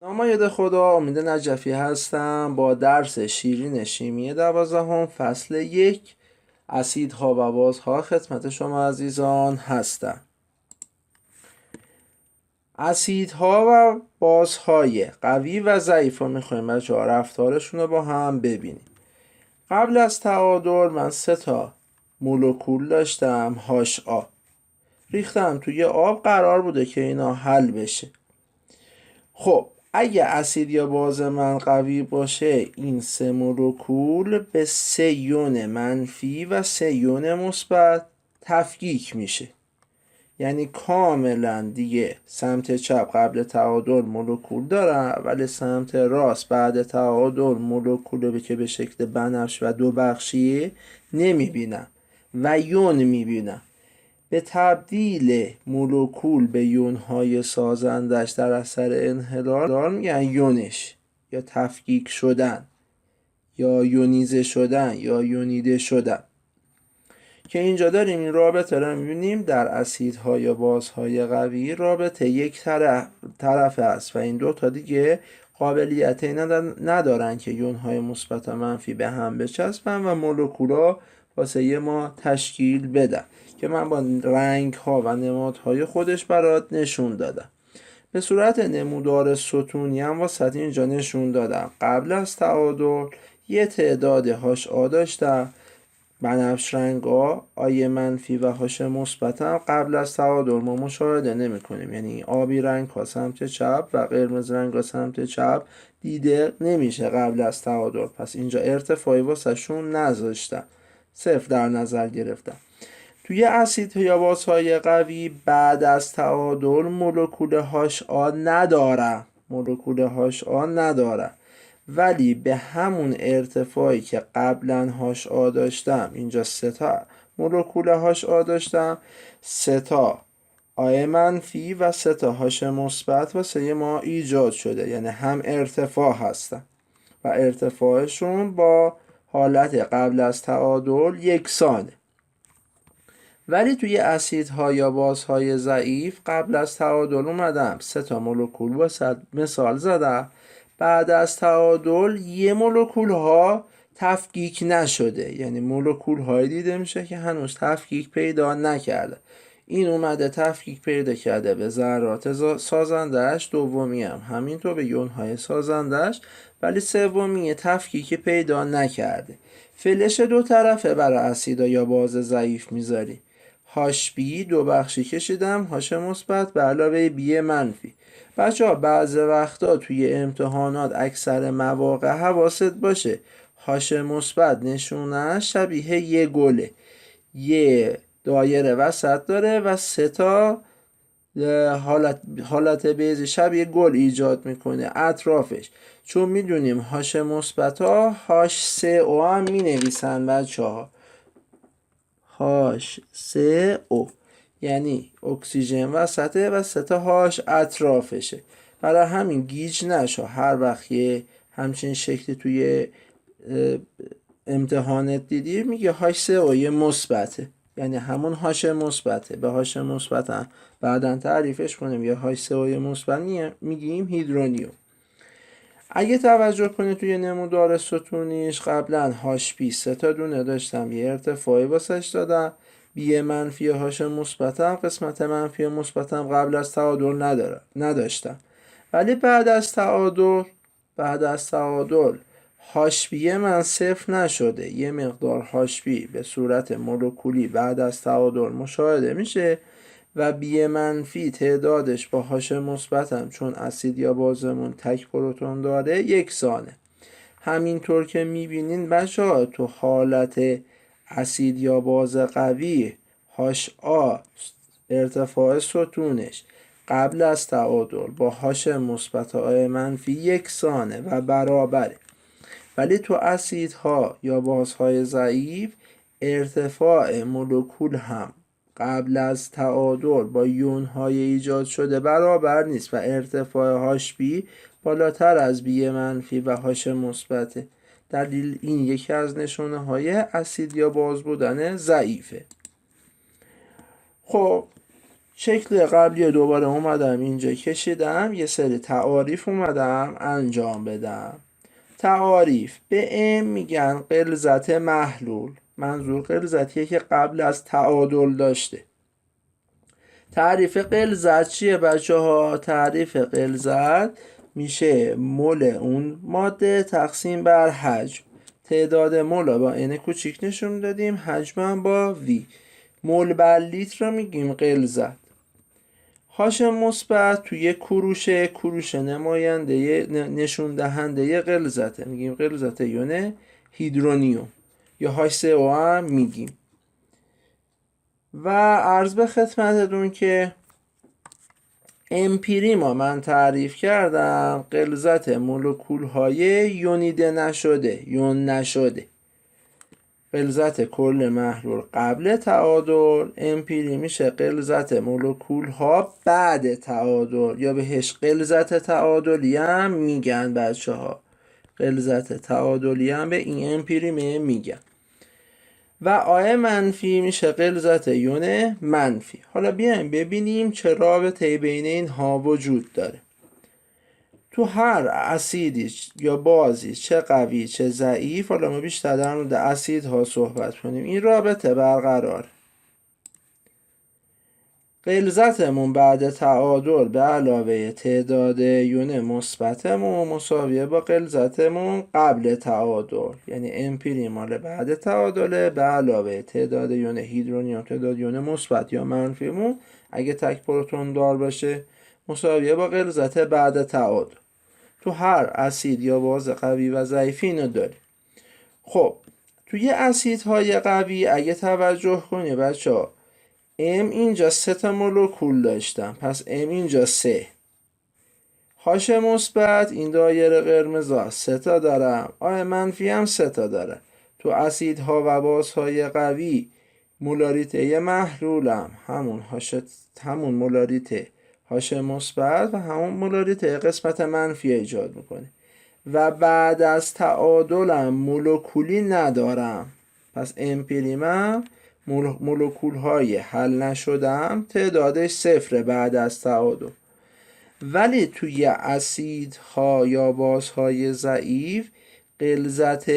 نماید خدا، امید نجفی هستم با درس شیرین شیمی 12 فصل 1 اسیدها و بازها خدمت شما عزیزان هستم. اسیدها و بازهای قوی و ضعیف رو میخوایم بچه‌ها رفتارشون رو با هم ببینیم. قبل از تعادل من 3 مولکول داشتم HA ریختم توی آب، قرار بوده که اینا حل بشه. خب اگه اسید یا باز من قوی باشه، این 3 مولکول به 3 یون منفی و 3 یون مثبت تفکیک میشه. یعنی کاملا دیگه سمت چپ قبل تعادل مولکول داره، ولی سمت راست بعد تعادل مولکول که به شکل بنفش و 2 بخشیه نمیبینم و یون میبینم. به تبدیل مولکول به یونهای سازندش در اثر انحلال میگن یونش، یا تفکیک شدن، یا یونیزه شدن، یا یونیده شدن. که اینجا داریم این رابطه رو میبینیم در اسیدها یا بازهای قوی رابطه یک طرف است و این 2 تا دیگه قابلیت ندارن که یونهای مثبت و منفی به هم بچسبن و مولکولا واسه ما تشکیل بدن که من با رنگ ها و نمادهای خودش برات نشون دادم. به صورت نمودار ستونی هم واسه اینجا نشون دادم. قبل از تعادل یه تعداد HA داشتم، بنفش رنگ ها آی منفی و هاش مثبت هم قبل از تعادل ما مشاهده نمی کنیم. یعنی آبی رنگ ها سمت چپ و قرمز رنگ ها سمت چپ دیده نمیشه قبل از تعادل. پس اینجا ارتفاعی واسه شون نذاشتم، صفر در نظر گرفتم. توی اسید یا بازهای قوی بعد از تعادل مولکول HA نداره، ولی به همون ارتفاعی که قبلا HA داشتم، اینجا 3 مولکول HA داشتم، 3 آی منفی و 3 هاش مثبت واسه ما ایجاد شده. یعنی هم ارتفاع هستن و ارتفاعشون با حالت قبل از تعادل یکسانه. ولی توی اسیدها یا بازهای ضعیف قبل از تعادل اومدم 3 مولکول واسه مثال زدم، بعد از تعادل یه مولکول ها تفکیک نشده. یعنی مولکول های دیده میشه که هنوز تفکیک پیدا نکرده. این اومده تفکیک پیدا کرده به ذرات سازندش، دومی هم همینطور به یون های سازندش، ولی سومی تفکیک پیدا نکرده. فلش 2 طرفه برای اسیدا یا باز ضعیف میذاری. HB 2 بخشی کشیدم، هاش مثبت به علاوه بی منفی. بچه ها بعض وقتا توی امتحانات اکثر مواقع حواست باشه هاش مثبت نشونه شبیه یه گله، یه دایره وسط داره و 3 حالت بیضی شبیه گل ایجاد میکنه اطرافش. چون میدونیم هاش مثبت ها H3O هم مینویسن بچه ها، H3O یعنی اکسیژن وسطه و 3 هاش اطرافشه. برای همین گیج نشو هر وقت یه همچین شکلی توی امتحانت دیدی میگه H3O یه مثبته، یعنی همون هاش مثبته. به هاش مثبت هم بعدن تعریفش کنیم، یا H3O مثبت میگیم هیدرونیوم. اگه توجه کنی توی نمودار ستونیش قبلا HB 3 دونه داشتم، یه ارتفاعی واسش دادم، بی منفی هاش مثبتم، قسمت منفی مثبتم قبل از تعادل نداشتم. ولی بعد از تعادل HB من 0 نشده، یه مقدار HB به صورت مولکولی بعد از تعادل مشاهده میشه و بی منفی تعدادش با هاش مثبتم، چون اسید یا بازمون تک پروتون داره، یکسانه. همینطور که میبینین بچه ها تو حالت اسید یا باز قوی HA ارتفاع ستونش قبل از تعادل با هاش مثبت آی منفی یکسانه و برابره. ولی تو اسیدها یا بازهای ضعیف ارتفاع مولکول هم قبل از تعادل با یونهای ایجاد شده برابر نیست و ارتفاع HB بالاتر از بی منفی و هاش مثبته. دلیل این یکی از نشونه های اسید یا باز بودن ضعیفه. خب شکل قبلی دوباره اومدم اینجا کشیدم، یه سری تعاریف اومدم انجام بدم. تعاریف به ام میگن غلظت محلول، منظور غلظتیه که قبل از تعادل داشته. تعریف غلظت چیه بچه ها؟ تعریف غلظت میشه مول اون ماده تقسیم بر حجم. تعداد مول با n کوچیک نشون دادیم، حجم هم با v. مول بر لیتر رو میگیم غلظت. هاش مثبت توی کروشه نماینده نشون دهنده غلظته، میگیم غلظت یون هیدرونیوم یا H3O هم میگیم. و عرض به خدمتتون که امپیری ما من تعریف کردم غلظت مولکول های یونیده نشده، یون نشده. غلظت کل محلول قبل تعادل. امپیری میشه غلظت مولکول ها بعد تعادل، یا بهش غلظت تعادلی هم میگن بچه ها. غلظت تعادلی هم به این امپیری میگن. و آی منفی میشه غلظت یون منفی. حالا بیایم ببینیم چه رابطه بین اینها وجود داره. تو هر اسیدی یا بازی، چه قوی چه ضعیف، حالا ما بیشتر در مورد اسیدها صحبت کنیم، این رابطه برقرار. غلظتمون بعد تعادل به علاوه تعداد یون مثبتمون مساویه با غلظتمون قبل تعادل، یعنی امپیری مال بعد تعادل به علاوه تعداد یون هیدرونیوم، تعداد یون مثبت یا منفیمون اگه تک پروتون دار باشه مساویه با غلظت بعد تعادل. تو هر اسید یا باز قوی و ضعیفی اینو داریم. خب توی اسیدهای قوی اگه توجه کنی بچه ها، ام اینجا 3 تا مولکول داشتم، پس ام اینجا 3. هاش مثبت این دایره قرمزا 3 تا دارم، آی منفی هم 3 تا داره. تو اسیدها و بازهای قوی مولاریته محلولم همون مولاریته هاش مثبت و همون مولاریته قسمت منفی ایجاد میکنه. و بعد از تعادلم مولکولی ندارم، پس امپیریمم مولکول های حل نشدم تعدادش 0 بعد از تعادل. ولی توی اسیدها یا بازهای ضعیف غلظت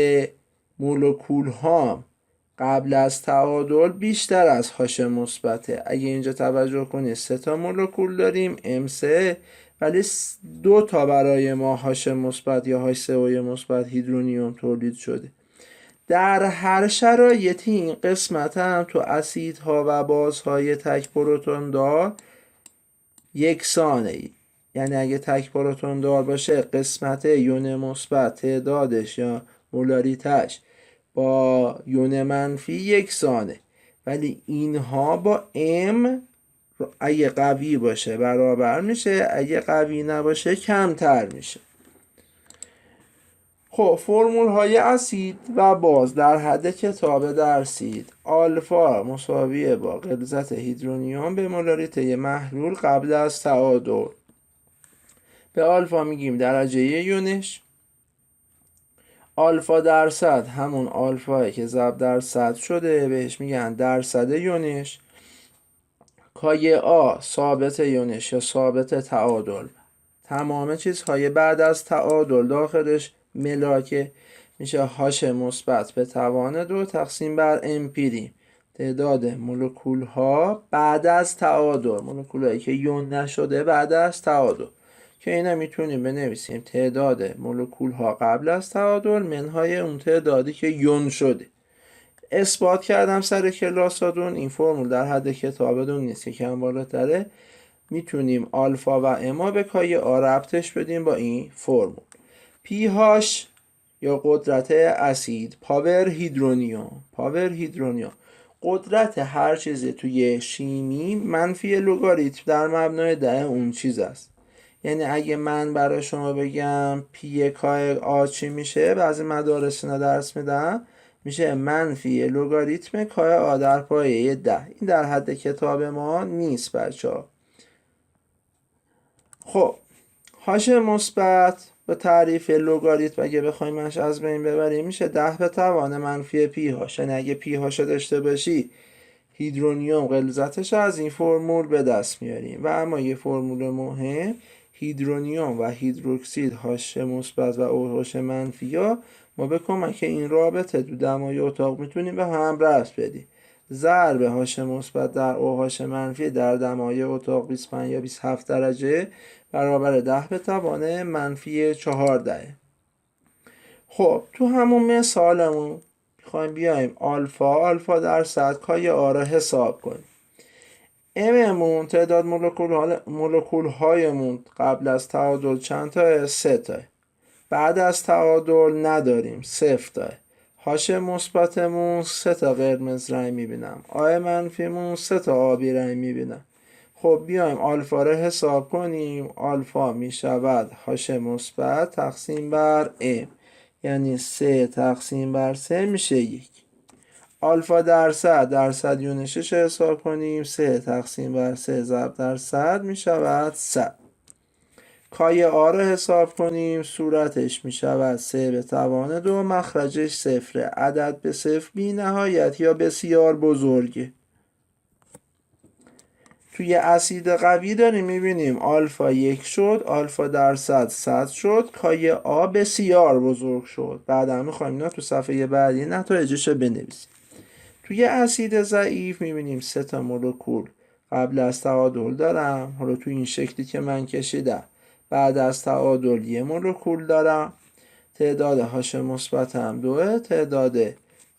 مولکول ها قبل از تعادل بیشتر از هاش مثبته. اگه اینجا توجه کنید 3 تا مولکول داریم M3، ولی 2 تا برای ما هاش مثبت یا H3O مثبت هیدرونیوم تولید شده. در هر شرایطی این قسمت هم تو اسیدها و بازهای تک پروتون دار یکسانه. یعنی اگه تک پروتون دار باشه قسمت یون مثبت تعدادش یا مولاریتش با یون منفی یکسانه، ولی اینها با M اگه قوی باشه برابر میشه، اگه قوی نباشه کمتر میشه. خب فرمول های اسید و باز در حد کتاب درسید. آلفا مساویه با غلظت هیدرونیوم به مولاریته محلول قبل از تعادل. به آلفا میگیم درجه یونش. آلفا درصد همون آلفایی که ضرب در صد شده بهش میگن درصد یونش. کای آ ثابت یونش یا ثابت تعادل. تمام چیزهای بعد از تعادل داخلش ملاکه، میشه هاش مثبت به توان 2 تقسیم بر امپیری تعداد مولکول ها بعد از تعادل، مولکول هایی که یون نشده بعد از تعادل، که اینا میتونیم بنویسیم تعداد مولکول ها قبل از تعادل منهای اون تعدادی که یون شده. اثبات کردم سر کلاساتون، این فرمول در حد کتابتون نیست که کم بالاتره. میتونیم آلفا و اما به کای آ ربطش بدیم با این فرمول. پی هاش یا قدرت اسید، پاور هیدرونیوم. قدرت هر چیزی توی شیمی منفی لگاریتم در مبنای 10 اون چیز است. یعنی اگه من برای شما بگم پی کای آ چی میشه، بعضی مدارس اینا درس میدن، میشه منفی لگاریتم کای آ در پایه 10. این در حد کتاب ما نیست بچه ها. خب هاش مثبت به تعریف لگاریتم اگه بخوایمش از بین ببریم میشه 10 به توان منفی پی هاش. یعنی اگه پی هاش داشته باشی هیدرونیوم غلظتش از این فرمول به دست میاریم. و اما یه فرمول مهم، هیدرونیوم و هیدروکسید هاش مثبت و اوهاش منفی ها ما به کمک این رابطه تو دمای اتاق میتونیم به هم ربط بدیم. ضرب هاش مثبت در اوهاش منفی در دمای اتاق 25 یا 27 درجه برابر 10 به توان منفی 14. خب تو همون مثالمون میخوایم بیایم آلفا درصد کای آ را حساب کنیم. اممون تعداد مولکول هایمون قبل از تعادل چند تاه؟ 3 تاه. بعد از تعادل نداریم، 0 تاه. هاش مثبتمون 3 تا قرمز رنگ میبینم، آ منفیمون 3 تا آبی رنگ میبینم. خب بیایم آلفا را حساب کنیم. آلفا میشود هاش مثبت تقسیم بر ام، یعنی 3 تقسیم بر 3 میشه 1. آلفا درصد یونشش حساب کنیم. 3 تقسیم بر 3 ضرب در 100 میشود 100. کای آ را حساب کنیم. صورتش میشود 3 به توان 2، مخرجش 0. عدد به 0 بی نهایت یا بسیار بزرگه. توی اسید قوی داریم میبینیم آلفا 1 شد، آلفا درصد 100 شد، کای آ بسیار بزرگ شد. بعدا میخوایم اینا تو صفحه بعدی نتایجش رو بنویسیم. توی اسید ضعیف میبینیم 3 تا مولکول قبل از تعادل دارم. حالا تو این شکلی که من کشیدم بعد از تعادل 1 مولکول دارم. تعداد هاش مثبت هم 2، تعداد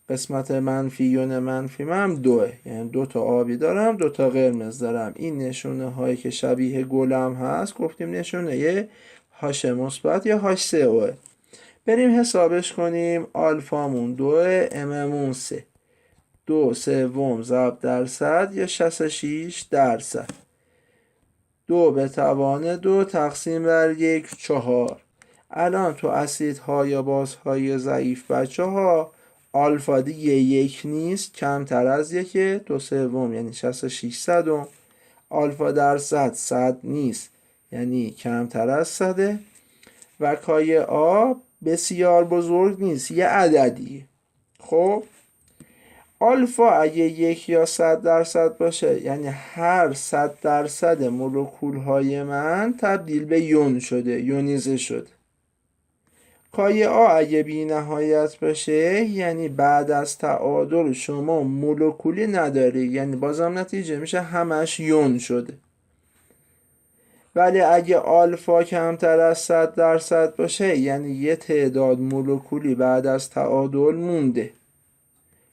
قسمت منفی یون منفی هم 2، یعنی 2 تا آبی دارم 2 تا قرمز دارم. این نشونه هایی که شبیه گلم هست گفتیم نشونه هاش مثبت یا هاش 3 اوه. بریم حسابش کنیم. آلفامون 2، اممون 3، 2/3 ضرب در 100 یا 66 درصد. 2 به توان 2 تقسیم بر 1 4. الان تو اسیدها یا بازهای ضعیف بچه ها آلفا دیگه 1 نیست، کمتر از 1، 2/3 یعنی 66 صدم. آلفا درصد 100 نیست، یعنی کمتر از 100. و کای آ بسیار بزرگ نیست، یه عددی. خب آلفا اگه 1 یا 100 درصد باشه، یعنی هر 100 درصد مولکول های من تبدیل به یون شده، یونیزه شده. کای آ اگه بی نهایت باشه، یعنی بعد از تعادل شما مولکولی نداری، یعنی بازم نتیجه میشه همش یون شده. ولی اگه آلفا کمتر از 100 درصد باشه، یعنی یه تعداد مولکولی بعد از تعادل مونده.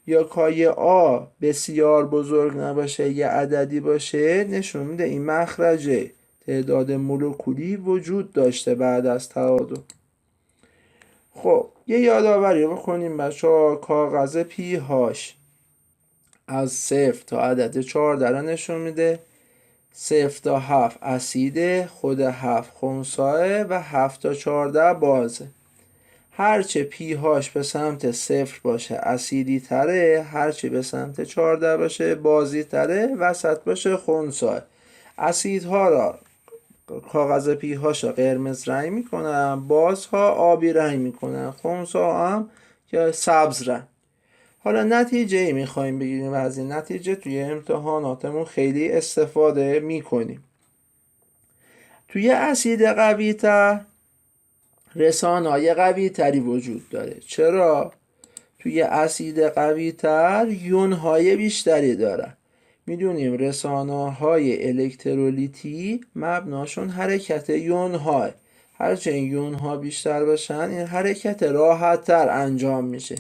یا کای آ بسیار بزرگ نباشه، یه عددی باشه، نشون میده این مخرج تعداد مولکولی وجود داشته بعد از تعادل. خب یه یادآوری بکنیم بچه‌ها. کاغذ پی هاش از 0 تا عدد 14 را نشون میده. 0 تا 7 اسیده، خود 7 خنثیه و 7 تا 14 بازه. هرچه پی هاش به سمت 0 باشه اسیدی تره، هرچه به سمت 14 باشه بازی تره، وسط باشه خنثی. اسیدها را کاغذ پی هاش را قرمز رنگ میکنن، بازها آبی رنگ میکنن، خنثی هم که سبز رنگ. حالا نتیجه ای میخوایم بگیریم و از این نتیجه توی امتحاناتمون خیلی استفاده میکنیم. توی اسید قوی تر رسانه‌های قوی تری وجود داره. چرا؟ توی اسید قوی تر یون‌های بیشتری دارن. میدونیم رسانه‌های الکترولیتی مبناشون حرکت یون‌ها، هرچه این یون‌ها بیشتر باشن این حرکت راحت تر انجام میشه.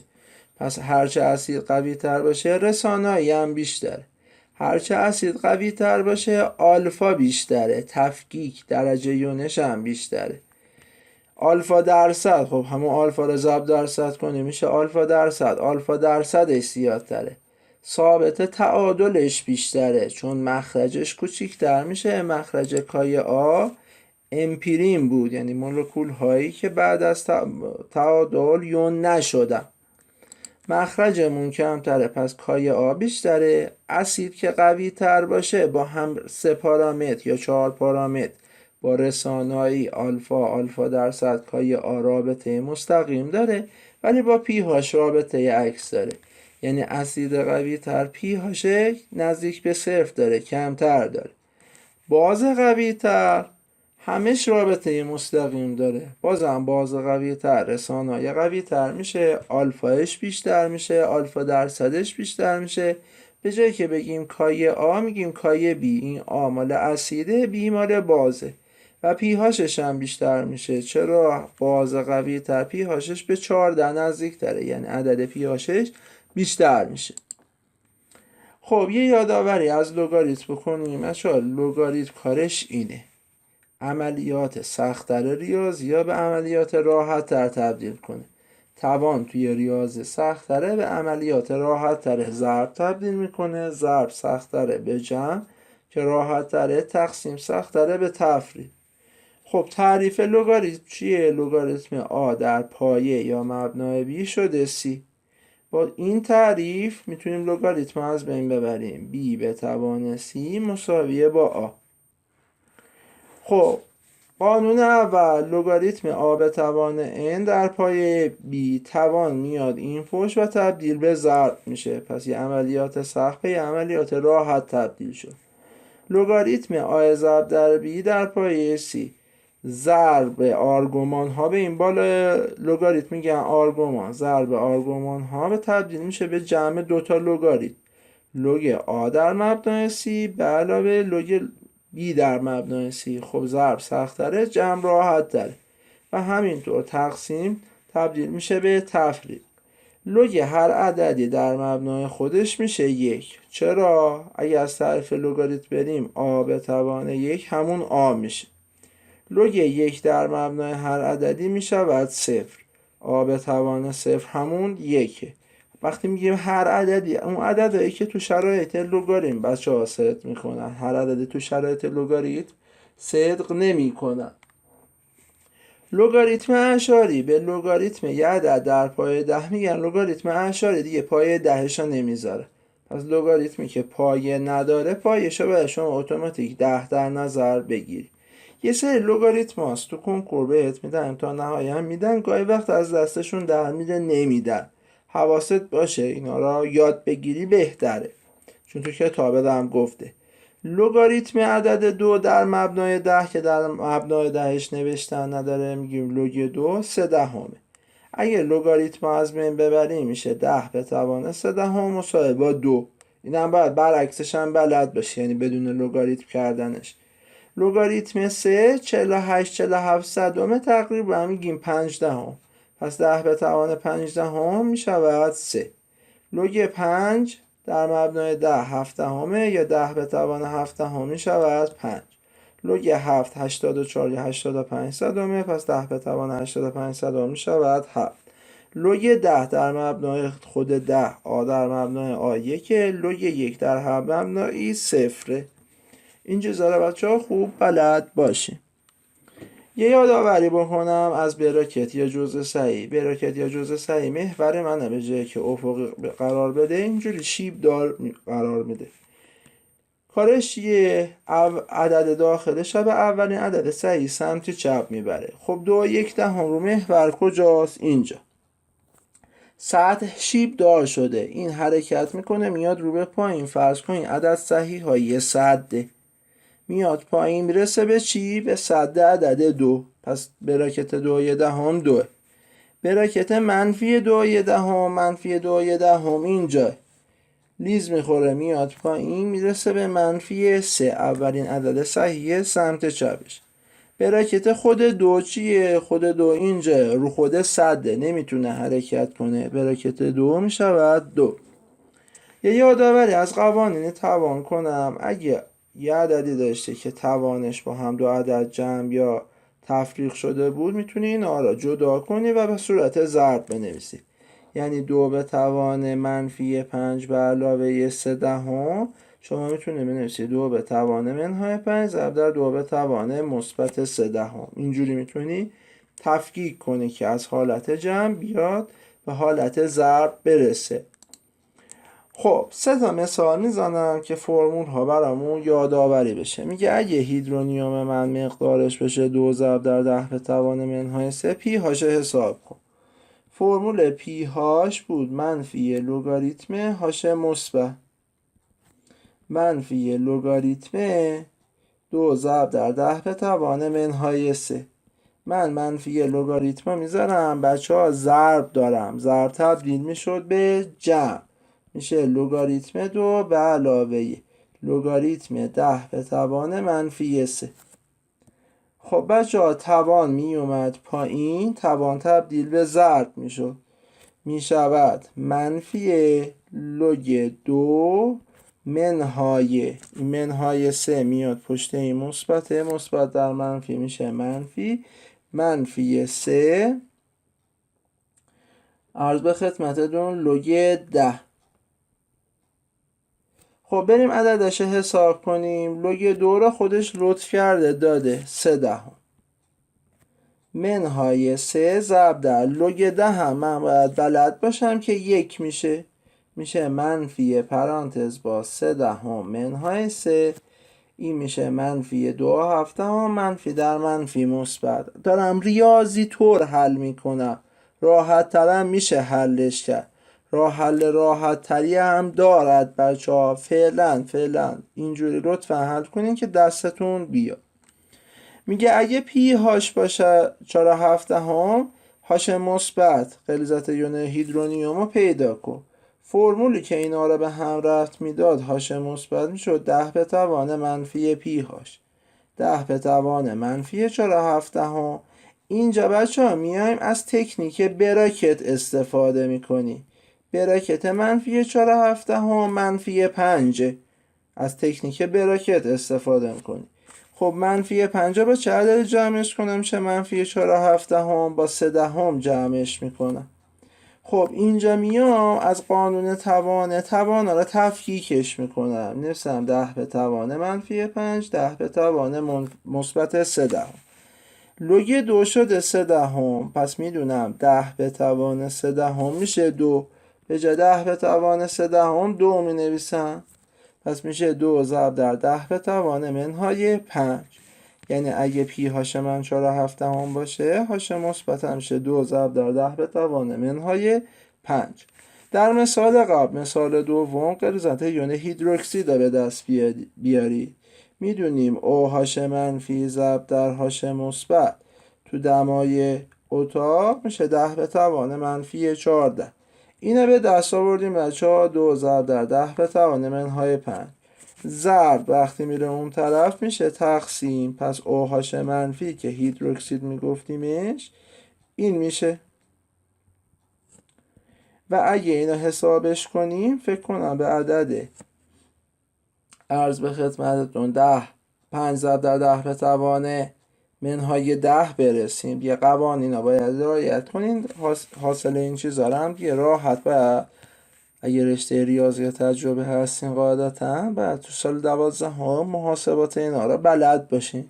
پس هرچه اسید قوی تر باشه رسانه‌ای هم بیشتره. هرچه اسید قوی تر باشه آلفا بیشتره، تفکیک درجه یونش هم بیشتره. آلفا درصد، خب همون آلفا رو ضرب درصد کنیم میشه آلفا درصد. آلفا درصدش زیادتره، ثابت تعادلش بیشتره چون مخرجش کوچیک‌تر میشه. مخرج کای آ امپیرین بود، یعنی مولکول هایی که بعد از تعادل یون نشدن. مخرجمون کمتره، پس کای آ بیشتره. اسید که قوی تر باشه با هم 3 پارامتر یا 4 پارامتر با رسانه‌ای آلفا درصد کای آ رابطه مستقیم داره، ولی با پی هاش رابطه عکس داره. یعنی اسید قوی تر pH نزدیک به 0 داره، کمتر داره. باز قوی تر همش رابطه مستقیم داره، بازم باز قوی تر رسانه‌های قوی تر میشه، آلفاش بیشتر میشه، آلفا درصدش بیشتر میشه. به جایی که بگیم کای آ میگیم کای بی. این آ مال اسیده، بی مال بازه و پی‌هاشش هم بیشتر میشه. چرا؟ باز قوی تر پی‌هاشش به 14 نزدیک تره، یعنی عدد پی‌هاشش بیشتر میشه. خب یه یادآوری از لگاریتم بکنیم. لگاریتم کارش اینه: عملیات سخت‌تر ریاضی به عملیات راحت‌تر تبدیل کنه. توان توی ریاضی سخت‌تره به عملیات راحت‌تره ضرب تبدیل میکنه، ضرب سخت‌تره به جمع که راحت‌تره، تقسیم سخت‌تره به تفریق. خب تعریف لگاریتم چیه؟ لگاریتم آ در پایه یا مبنای بی شده سی. با این تعریف میتونیم لگاریتم از بین ببریم. بی به توان سی مساویه با آ. خب قانون اول: لگاریتم آ به توان n در پایه b. توان میاد این پشت و تبدیل به ضرب میشه، پس یه عملیات سخت به یه عملیات راحت تبدیل شد. لگاریتم آ ضرب در b در پایه c. ضرب آرگومان ها به این بالا لگاریتم میگن آرگومان، ضرب آرگومان ها به تبدیل میشه به جمع دوتا لگاریتم. لگ آ در مبنای c به علاوه لگ بی در مبنای سی. خب ضرب سخت‌تره، جمع راحت تره و همینطور تقسیم تبدیل میشه به تفریق. لگ هر عددی در مبنای خودش میشه یک. چرا؟ اگه از تعریف لگاریتم بریم آ به توان یک همون آ میشه. لگ یک در مبنای هر عددی میشود صفر. آ به توان صفر همون یکه. وقتی میگیم هر عددی، اون عددهایی که تو شرایط لگاریتم بچه ها صدق میکنن. هر عددی تو شرایط لگاریتم صدق نمیکنن. لگاریتم اعشاری به لگاریتم یه عدد در پایه 10 میگن لگاریتم اعشاری، دیگه پایه 10 نمیذاره. پس لگاریتمی که پایه نداره پایه‌شو باید شما اتوماتیک 10 در نظر بگیری. یه سری لگاریتم هست تو کنکور بهت میدن، تا نهایی هم میدن، گاهی وقت از دستشون در میره نمیدن. حواست باشه اینا را یاد بگیری بهتره، چون تو کتابت هم گفته. لگاریتم عدد 2 در مبنای 10 که در مبنای 10ش نوشتن نداره میگیم لگ 2 3/10. اگه لگاریتم از بین ببریم میشه 10 به توان 3/10 مساوی با 2. اینم باید برعکسش هم بلد باشی، یعنی بدون لگاریتم کردنش. لگاریتم 3 48/47 تقریبا میگیم 5/10. پس 10 به توان 5/10 میشود 3. لگ 5 در مبنای 10 7/10 یا 10 به توان 7/10 میشود 5. لگ 7 84/85 پس 10 به توان 85 میشود 7. لگ 10 در مبنای خود 10 آ در مبنای آ 1. لگ 1 در مبنای 0. این چیزا رو بچه ها خوب بلد باشیم. یه یادآوری بکنم از براکت یا جزء صحیح. براکت یا جزء صحیح محور منه به جایی که افقی قرار بده اینجوری شیب دار قرار میده. کارش یه عدد داخلش به اولین عدد صحیح سمت چپ میبره. خب 2/1 رو محور کجاست؟ اینجا. سطح شیب دار شده، این حرکت میکنه میاد رو به پایین. فرض کنین عدد صحیح ها یه سده، میاد پایین میرسه به چی؟ به سد عدد 2. پس براکت 2/10 2. براکت منفی 2/10 منفی 2/10 اینجا لیز میخوره میاد پایین میرسه به منفی 3. اولین عدد صحیح سمت چپش. براکت خود 2 چیه؟ خود 2 اینجا رو خود سده، نمیتونه حرکت کنه. براکت 2 میشود 2. یه یادآوری از قوانین توان کنم. اگه یه عددی داشته که توانش با هم دو عدد جمع یا تفریق شده بود، میتونی اینا را جدا کنی و به صورت ضرب بنویسی. یعنی 2 به توان منفی 5 به علاوه 3/10 شما میتونی بنویسی 2 به توان منهای 5 ضرب در 2 به توان مثبت 3/10. اینجوری میتونی تفکیک کنی که از حالت جمع بیاد به حالت ضرب برسه. خب 3 مثال میزنم که فرمول ها برامون یادآوری بشه. میگه اگه هیدرونیوم من مقدارش بشه 2 ضرب در 10 به توان منهای 3 پی هاشه حساب کن. فرمول پی هاش بود منفی لگاریتم هاش مثبت منفی لگاریتم 2 ضرب در 10 به توان منهای 3. من منفی لگاریتم میذارم بچه ها، ضرب دارم، ضرب تبدیل میشد به جمع، میشه لگاریتم 2 به علاوه لگاریتم 10 به توان منفی 3. خب بچه ها توان می اومد پایین، توان تبدیل به ضرب میشد، میشود منفی لگ 2 منهای 3 میاد پشت این مثبت، مثبت در منفی میشه منفی 3 عرض به خدمتتون لگ 10. خب بریم عددش حساب کنیم. لگ 2 رو خودش لطف کرده داده 3/10 منهای 3 ضرب در لگ 10 هم من باید بلد باشم که 1 میشه منفی پرانتز با 3/10 منهای 3. این میشه منفی 2/7 منفی در منفی مثبت. دارم ریاضی طور حل میکنم، راحت ترم میشه حلش کرد، راه حل راحت تری هم دارد بچه ها. فعلا اینجوری لطفا حل کنین که دستتون بیاد. میگه اگه پی هاش باشه 4/7 هاش مثبت غلیظت یون هیدرونیوم رو پیدا کن. فرمولی که اینا رو به هم ربط میداد هاش مثبت میشد 10 به توان منفی پی هاش 10 به توان منفی 4/7. اینجا بچه ها میایم از تکنیک براکت استفاده میکنی. براکت منفی 4/7 منفی 5. از تکنیک براکت استفاده میکنی. خب منفی 5 با چه عدد جمعش کنم؟ چه منفی 4/7 با 3/10 جمعش میکنم. خب اینجا میام از قانون توان رو تفکیکش میکنم، نویسم 10 به توان منفی 5 10 به توان مثبت 3/10. لگ 2 شده 3/10، پس میدونم 10 به توان 3/10 میشه 2. به جای 10 به توان 3/10 2 می نویسم، پس میشه 2 ضرب در 10 به توان منهای 5. یعنی اگه پی هاش من 4/7 باشه هاش مثبت میشه 2 ضرب در 10 به توان منهای 5. در مثال قبل، مثال دوم، غلیظت یون هیدروکسید به دست بیارید. میدونیم او هاش منفی ضرب در هاش مثبت تو دمای اتاق میشه 10 به توان منفی 14. اینو به دست آوردیم بچه ها، 2 ضرب در 10 به توان منهای 5. ضرب وقتی میره اون طرف میشه تقسیم، پس او هاش منفی که هیدروکسید میگفتیمش این میشه. و اگه اینو حسابش کنیم فکر کنم به عدد عرض به خدمتتون 5 ضرب در 10 به توان منهای 10 برسیم. یه قوانین رو باید رعایت کنین. حاصل این چیزا رو هم دیگه راحت باید، اگه رشته ریاضی تجربه هستین قاعدتا باید تو سال 12 محاسبات اینا رو بلد باشین.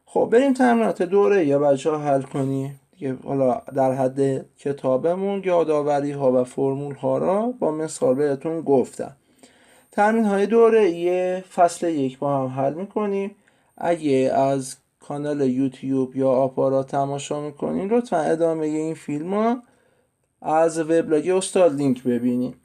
خب بریم تمرینات دوره یا بچه ها حل کنیم دیگه. حالا در حد کتابمون یادآوری ها و فرمول ها را با مثال بهتون گفتم. تمرین های دوره یه فصل 1 با هم حل میکنیم. اگه از کانال یوتیوب یا آپارات تماشا میکنین لطفا ادامه این فیلم ها از وبلاگ استاد لینک ببینیم.